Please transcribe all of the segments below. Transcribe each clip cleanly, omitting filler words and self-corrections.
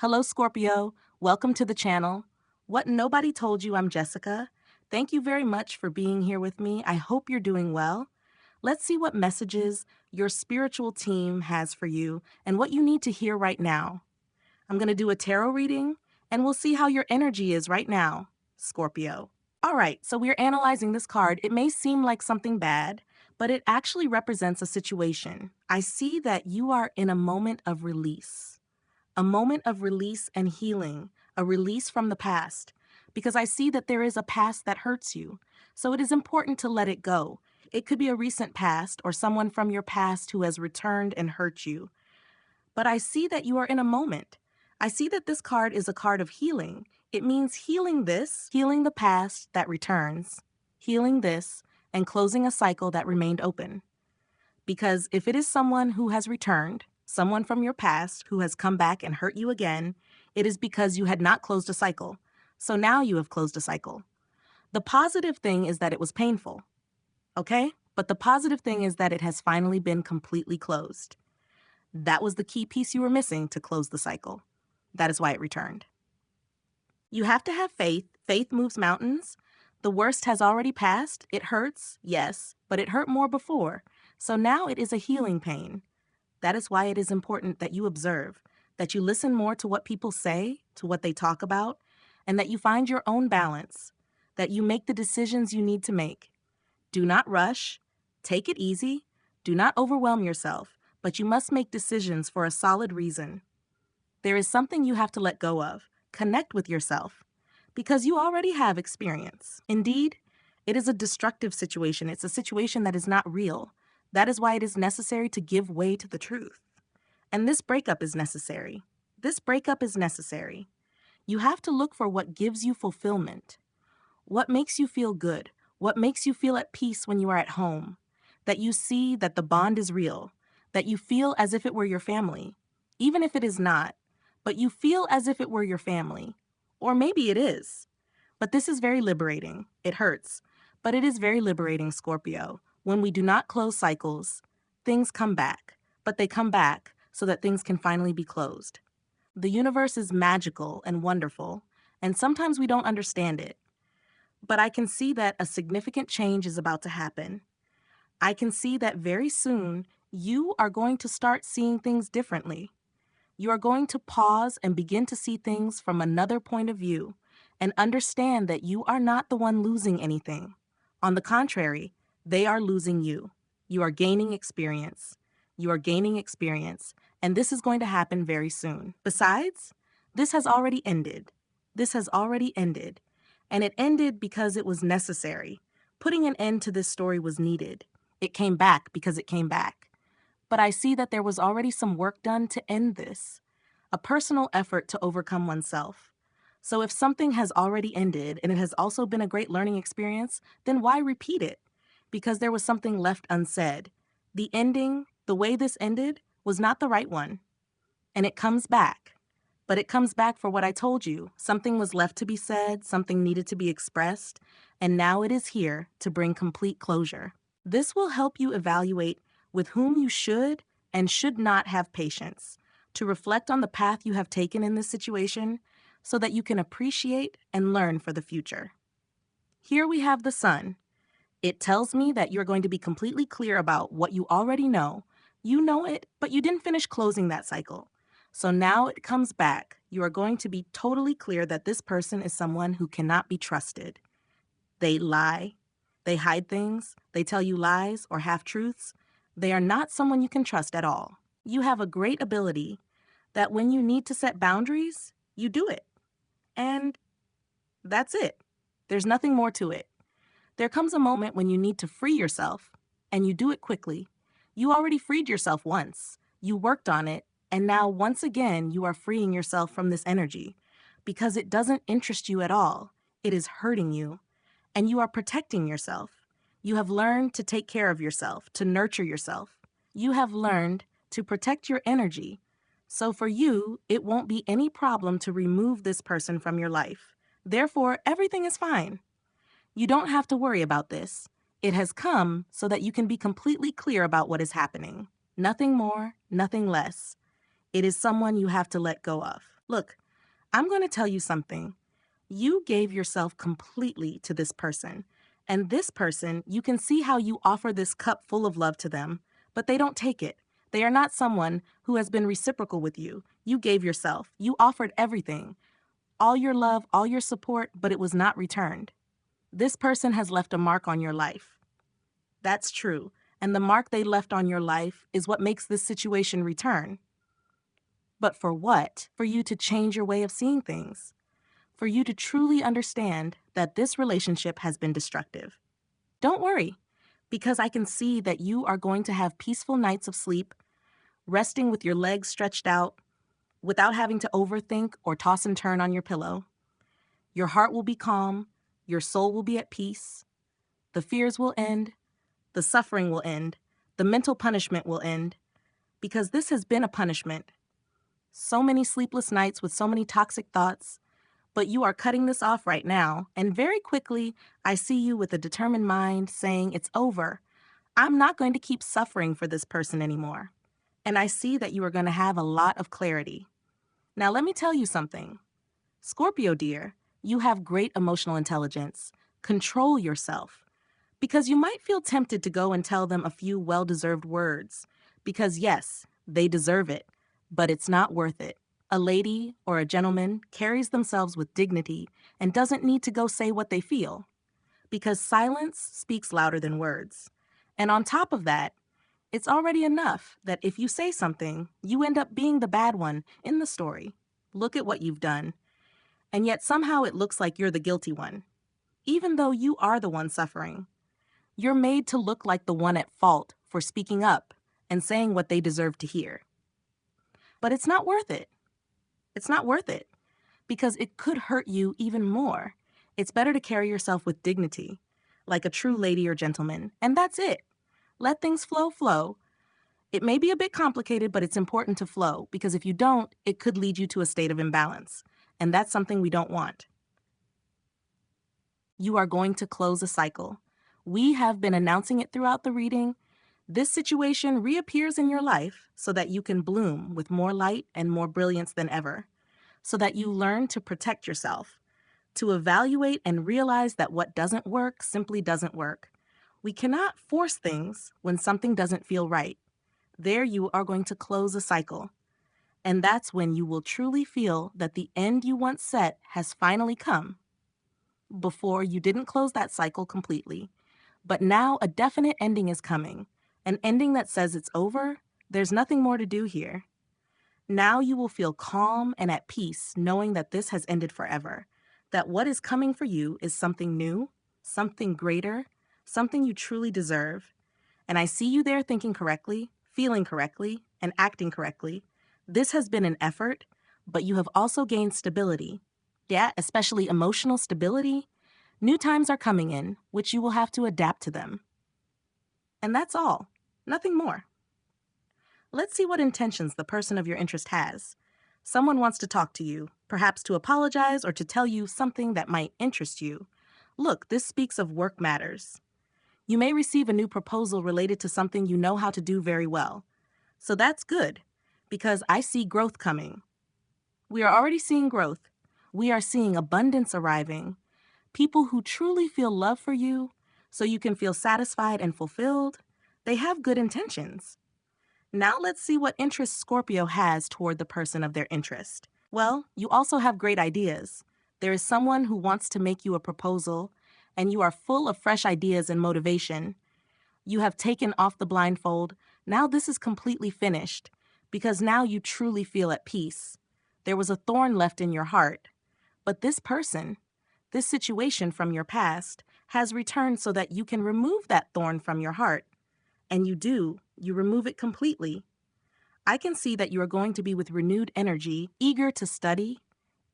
Hello, Scorpio. Welcome to the channel. What nobody told you, I'm Jessica. Thank you very much for being here with me. I hope you're doing well. Let's see what messages your spiritual team has for you and what you need to hear right now. I'm going to do a tarot reading and we'll see how your energy is right now, Scorpio. All right, so we're analyzing this card. It may seem like something bad, but it actually represents a situation. I see that you are in a moment of release. A moment of release and healing, a release from the past, because I see that there is a past that hurts you. So it is important to let it go. It could be a recent past or someone from your past who has returned and hurt you. But I see that you are in a moment. I see that this card is a card of healing. It means healing this, healing the past that returns, healing this, and closing a cycle that remained open. Because if it is someone who has returned, someone from your past who has come back and hurt you again, it is because you had not closed a cycle. So now you have closed a cycle. The positive thing is that it was painful, okay? But the positive thing is that it has finally been completely closed. That was the key piece you were missing to close the cycle. That is why it returned. You have to have faith. Faith moves mountains. The worst has already passed. It hurts, yes, but it hurt more before. So now it is a healing pain. That is why it is important that you observe, that you listen more to what people say, to what they talk about, and that you find your own balance, that you make the decisions you need to make. Do not rush. Take it easy. Do not overwhelm yourself, but you must make decisions for a solid reason. There is something you have to let go of. Connect with yourself, because you already have experience. Indeed, it is a destructive situation. It's a situation that is not real. That is why it is necessary to give way to the truth. And this breakup is necessary. This breakup is necessary. You have to look for what gives you fulfillment. What makes you feel good? What makes you feel at peace when you are at home? That you see that the bond is real. That you feel as if it were your family. Even if it is not, but you feel as if it were your family. Or maybe it is. But this is very liberating. It hurts. But it is very liberating, Scorpio. When we do not close cycles, things come back. But they come back so that things can finally be closed. The universe is magical and wonderful, and sometimes we don't understand it. But I can see that a significant change is about to happen. I can see that very soon you are going to start seeing things differently. You are going to pause and begin to see things from another point of view and understand that you are not the one losing anything. On the contrary, they are losing you. You are gaining experience. You are gaining experience, and this is going to happen very soon. Besides, this has already ended. This has already ended, and it ended because it was necessary. Putting an end to this story was needed. It came back because it came back. But I see that there was already some work done to end this, a personal effort to overcome oneself. So if something has already ended and it has also been a great learning experience, then why repeat it? Because there was something left unsaid. The ending, the way this ended, was not the right one. And it comes back. But it comes back for what I told you. Something was left to be said, something needed to be expressed, and now it is here to bring complete closure. This will help you evaluate with whom you should and should not have patience, to reflect on the path you have taken in this situation so that you can appreciate and learn for the future. Here we have the sun. It tells me that you're going to be completely clear about what you already know. You know it, but you didn't finish closing that cycle. So now it comes back. You are going to be totally clear that this person is someone who cannot be trusted. They lie. They hide things. They tell you lies or half-truths. They are not someone you can trust at all. You have a great ability that when you need to set boundaries, you do it. And that's it. There's nothing more to it. There comes a moment when you need to free yourself, and you do it quickly. You already freed yourself once. You worked on it, and now once again you are freeing yourself from this energy because it doesn't interest you at all. It is hurting you, and you are protecting yourself. You have learned to take care of yourself, to nurture yourself. You have learned to protect your energy. So for you, it won't be any problem to remove this person from your life. Therefore, everything is fine. You don't have to worry about this. It has come so that you can be completely clear about what is happening. Nothing more, nothing less. It is someone you have to let go of. Look, I'm going to tell you something. You gave yourself completely to this person. And this person, you can see how you offer this cup full of love to them, but they don't take it. They are not someone who has been reciprocal with you. You gave yourself. You offered everything, all your love, all your support, but it was not returned. This person has left a mark on your life. That's true. And the mark they left on your life is what makes this situation return. But for what? For you to change your way of seeing things. For you to truly understand that this relationship has been destructive. Don't worry, because I can see that you are going to have peaceful nights of sleep, resting with your legs stretched out, without having to overthink or toss and turn on your pillow. Your heart will be calm, your soul will be at peace, the fears will end, the suffering will end, the mental punishment will end, because this has been a punishment. So many sleepless nights with so many toxic thoughts, but you are cutting this off right now, and very quickly, I see you with a determined mind saying, it's over. I'm not going to keep suffering for this person anymore. And I see that you are going to have a lot of clarity. Now, let me tell you something. Scorpio, dear, you have great emotional intelligence. Control yourself. Because you might feel tempted to go and tell them a few well-deserved words. Because yes, they deserve it, but it's not worth it. A lady or a gentleman carries themselves with dignity and doesn't need to go say what they feel, because silence speaks louder than words. And on top of that, it's already enough that if you say something, you end up being the bad one in the story. Look at what you've done. And yet somehow it looks like you're the guilty one, even though you are the one suffering. You're made to look like the one at fault for speaking up and saying what they deserve to hear. But it's not worth it. It's not worth it, because it could hurt you even more. It's better to carry yourself with dignity, like a true lady or gentleman, and that's it. Let things flow. It may be a bit complicated, but it's important to flow, because if you don't, it could lead you to a state of imbalance, and that's something we don't want. You are going to close a cycle. We have been announcing it throughout the reading. This situation reappears in your life so that you can bloom with more light and more brilliance than ever, so that you learn to protect yourself, to evaluate and realize that what doesn't work simply doesn't work. We cannot force things when something doesn't feel right. There you are going to close a cycle. And that's when you will truly feel that the end you once set has finally come. Before, you didn't close that cycle completely. But now a definite ending is coming. An ending that says it's over, there's nothing more to do here. Now you will feel calm and at peace knowing that this has ended forever, that what is coming for you is something new, something greater, something you truly deserve. And I see you there thinking correctly, feeling correctly, and acting correctly. This has been an effort, but you have also gained stability. Yeah, especially emotional stability. New times are coming in, which you will have to adapt to them. And that's all. Nothing more. Let's see what intentions the person of your interest has. Someone wants to talk to you, perhaps to apologize or to tell you something that might interest you. Look, this speaks of work matters. You may receive a new proposal related to something you know how to do very well. So that's good, because I see growth coming. We are already seeing growth. We are seeing abundance arriving. People who truly feel love for you, so you can feel satisfied and fulfilled, they have good intentions. Now let's see what interest Scorpio has toward the person of their interest. Well, you also have great ideas. There is someone who wants to make you a proposal, and you are full of fresh ideas and motivation. You have taken off the blindfold. Now this is completely finished, because now you truly feel at peace. There was a thorn left in your heart, but this person, this situation from your past, has returned so that you can remove that thorn from your heart. And you do. You remove it completely. I can see that you are going to be with renewed energy, eager to study,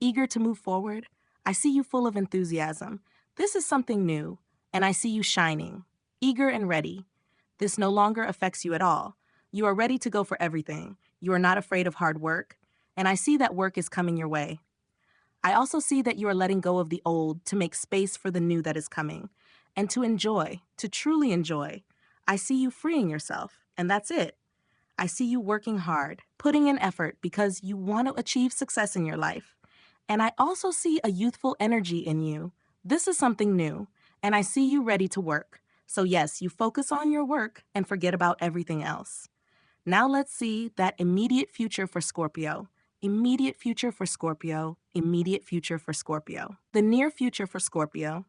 eager to move forward. I see you full of enthusiasm. This is something new, and I see you shining, eager and ready. This no longer affects you at all. You are ready to go for everything. You are not afraid of hard work, and I see that work is coming your way. I also see that you are letting go of the old to make space for the new that is coming, and to enjoy, to truly enjoy. I see you freeing yourself, and that's it. I see you working hard, putting in effort because you want to achieve success in your life. And I also see a youthful energy in you. This is something new, and I see you ready to work. So, yes, you focus on your work and forget about everything else. Now let's see that immediate future for Scorpio. Immediate future for Scorpio. Immediate future for Scorpio. The near future for Scorpio.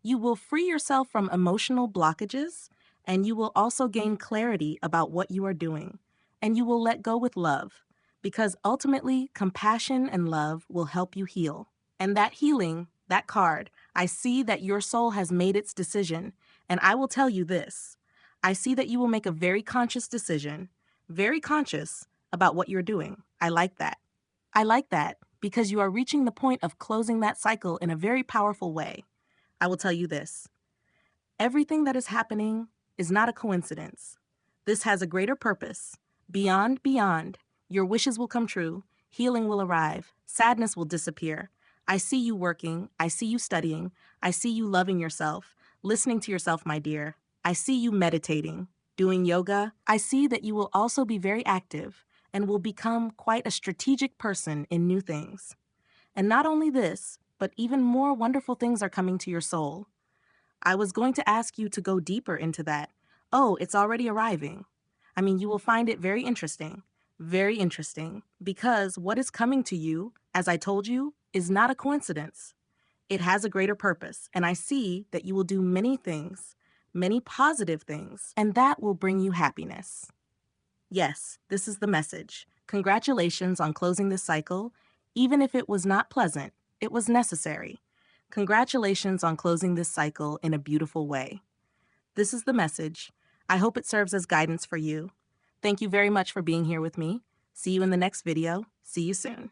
You will free yourself from emotional blockages, and you will also gain clarity about what you are doing. And you will let go with love, because ultimately, compassion and love will help you heal. And that healing, that card, I see that your soul has made its decision. And I will tell you this: I see that you will make a very conscious decision, very conscious about what you're doing. I like that. I like that because you are reaching the point of closing that cycle in a very powerful way. I will tell you this: everything that is happening is not a coincidence. This has a greater purpose. Beyond, your wishes will come true, healing will arrive, sadness will disappear. I see you working, I see you studying, I see you loving yourself, listening to yourself, my dear. I see you meditating, doing yoga. I see that you will also be very active and will become quite a strategic person in new things. And not only this, but even more wonderful things are coming to your soul. I was going to ask you to go deeper into that. Oh, it's already arriving. I mean, you will find it very interesting, because what is coming to you, as I told you, is not a coincidence. It has a greater purpose, and I see that you will do many things, many positive things, and that will bring you happiness. Yes, this is the message. Congratulations on closing this cycle. Even if it was not pleasant, it was necessary. Congratulations on closing this cycle in a beautiful way. This is the message. I hope it serves as guidance for you. Thank you very much for being here with me. See you in the next video. See you soon.